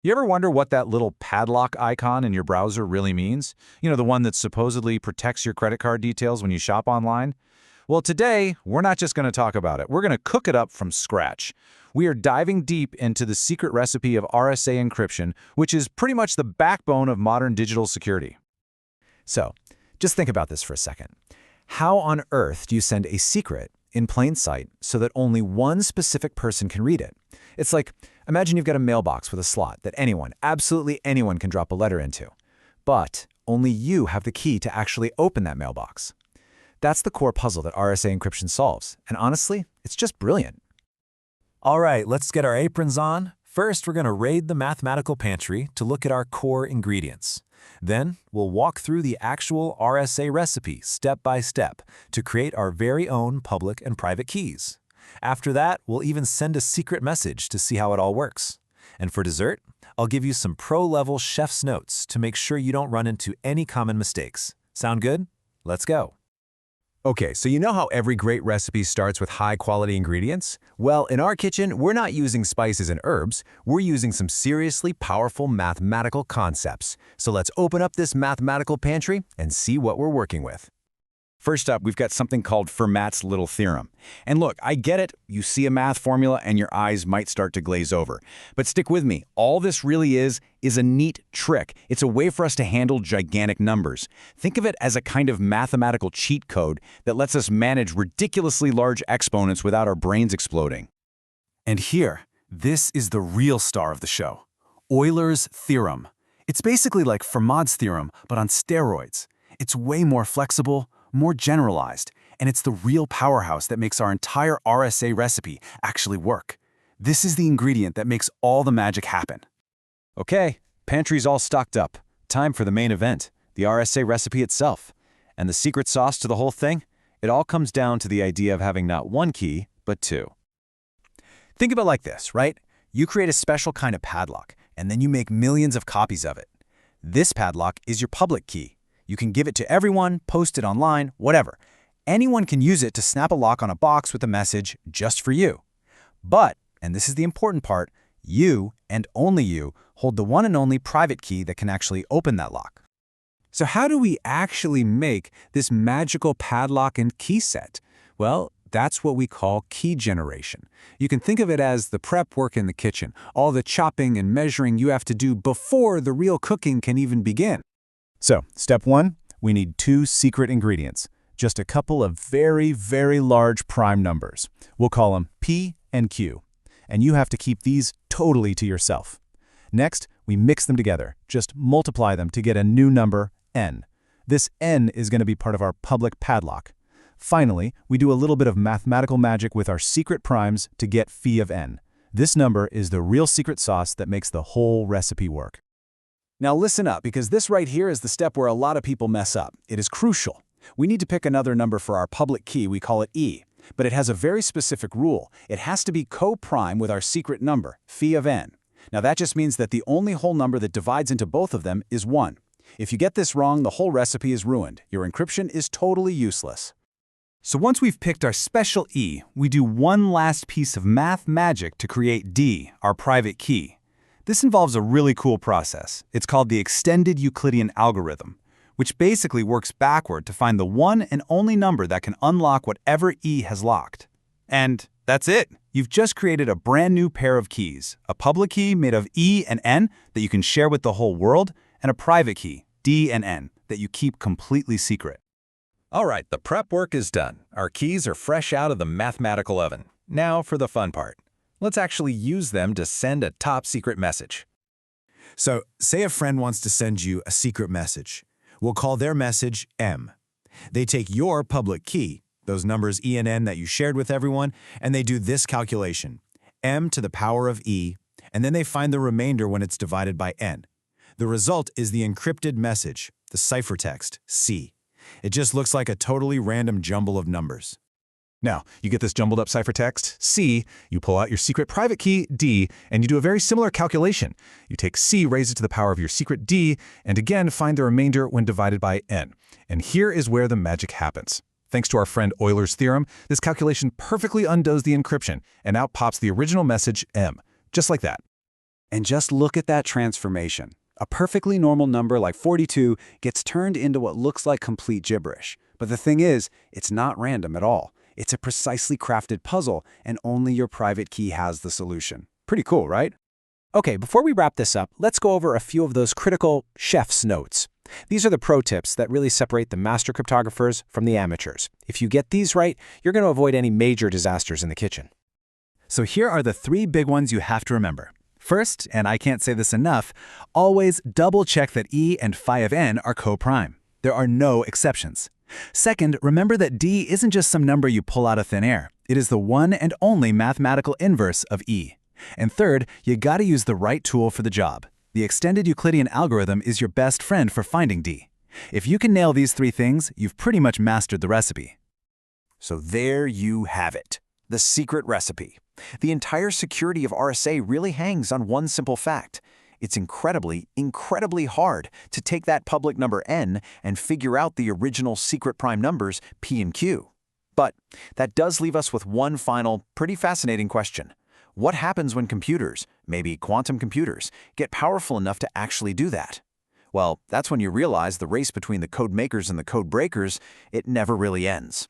You ever wonder what that little padlock icon in your browser really means? The one that supposedly protects your credit card details when you shop online? Well, today, we're not just going to talk about it. We're going to cook it up from scratch. We are diving deep into the secret recipe of RSA encryption, which is pretty much the backbone of modern digital security. So, just think about this for a second. How on earth do you send a secret in plain sight so that only one specific person can read it? It's like, imagine you've got a mailbox with a slot that anyone, absolutely anyone, can drop a letter into. But only you have the key to actually open that mailbox. That's the core puzzle that RSA encryption solves, and honestly, it's just brilliant. All right, let's get our aprons on. First, we're going to raid the mathematical pantry to look at our core ingredients. Then, we'll walk through the actual RSA recipe step by step to create our very own public and private keys. After that, we'll even send a secret message to see how it all works. And for dessert, I'll give you some pro-level chef's notes to make sure you don't run into any common mistakes. Sound good? Let's go. Okay, so you know how every great recipe starts with high-quality ingredients? Well, in our kitchen, we're not using spices and herbs. We're using some seriously powerful mathematical concepts. So let's open up this mathematical pantry and see what we're working with. First up, we've got something called Fermat's Little Theorem. And look, I get it. You see a math formula and your eyes might start to glaze over. But stick with me. All this really is a neat trick. It's a way for us to handle gigantic numbers. Think of it as a kind of mathematical cheat code that lets us manage ridiculously large exponents without our brains exploding. And here, this is the real star of the show, Euler's theorem. It's basically like Fermat's theorem, but on steroids. It's way more flexible, more generalized, and it's the real powerhouse that makes our entire RSA recipe actually work. This is the ingredient that makes all the magic happen. Okay, pantry's all stocked up. Time for the main event, the RSA recipe itself. And the secret sauce to the whole thing? It all comes down to the idea of having not one key, but two. Think about it like this, right? You create a special kind of padlock, and then you make millions of copies of it. This padlock is your public key. You can give it to everyone, post it online, whatever. Anyone can use it to snap a lock on a box with a message just for you. But, and this is the important part, you, and only you, hold the one and only private key that can actually open that lock. So how do we actually make this magical padlock and key set? Well, that's what we call key generation. You can think of it as the prep work in the kitchen, all the chopping and measuring you have to do before the real cooking can even begin. So, step one, we need two secret ingredients, just a couple of very, very large prime numbers. We'll call them P and Q, and you have to keep these totally to yourself. Next, we mix them together, just multiply them to get a new number, N. This N is going to be part of our public padlock. Finally, we do a little bit of mathematical magic with our secret primes to get phi of N. This number is the real secret sauce that makes the whole recipe work. Now listen up, because this right here is the step where a lot of people mess up. It is crucial. We need to pick another number for our public key, we call it E, but it has a very specific rule. It has to be co-prime with our secret number, phi of N. Now that just means that the only whole number that divides into both of them is 1. If you get this wrong, the whole recipe is ruined. Your encryption is totally useless. So once we've picked our special E, we do one last piece of math magic to create D, our private key. This involves a really cool process. It's called the extended Euclidean algorithm, which basically works backward to find the one and only number that can unlock whatever E has locked. And that's it. You've just created a brand new pair of keys, a public key made of E and N that you can share with the whole world, and a private key, D and N, that you keep completely secret. All right, the prep work is done. Our keys are fresh out of the mathematical oven. Now for the fun part. Let's actually use them to send a top-secret message. So, say a friend wants to send you a secret message. We'll call their message M. They take your public key, those numbers E and N that you shared with everyone, and they do this calculation, M to the power of E, and then they find the remainder when it's divided by N. The result is the encrypted message, the ciphertext, C. It just looks like a totally random jumble of numbers. Now, you get this jumbled up ciphertext, C, you pull out your secret private key, D, and you do a very similar calculation. You take C, raise it to the power of your secret D, and again find the remainder when divided by N. And here is where the magic happens. Thanks to our friend Euler's theorem, this calculation perfectly undoes the encryption, and out pops the original message M, just like that. And just look at that transformation. A perfectly normal number like 42 gets turned into what looks like complete gibberish. But the thing is, it's not random at all. It's a precisely crafted puzzle, and only your private key has the solution. Pretty cool, right? Okay, before we wrap this up, let's go over a few of those critical chef's notes. These are the pro tips that really separate the master cryptographers from the amateurs. If you get these right, you're going to avoid any major disasters in the kitchen. So here are the 3 big ones you have to remember. First, and I can't say this enough, always double-check that E and phi of n are co-prime. There are no exceptions. Second, remember that D isn't just some number you pull out of thin air. It is the one and only mathematical inverse of E. And third, you gotta use the right tool for the job. The extended Euclidean algorithm is your best friend for finding D. If you can nail these 3 things, you've pretty much mastered the recipe. So there you have it, the secret recipe. The entire security of RSA really hangs on one simple fact. It's incredibly, incredibly hard to take that public number n and figure out the original secret prime numbers p and q. But that does leave us with one final, pretty fascinating question. What happens when computers, maybe quantum computers, get powerful enough to actually do that? Well, that's when you realize the race between the code makers and the code breakers, it never really ends.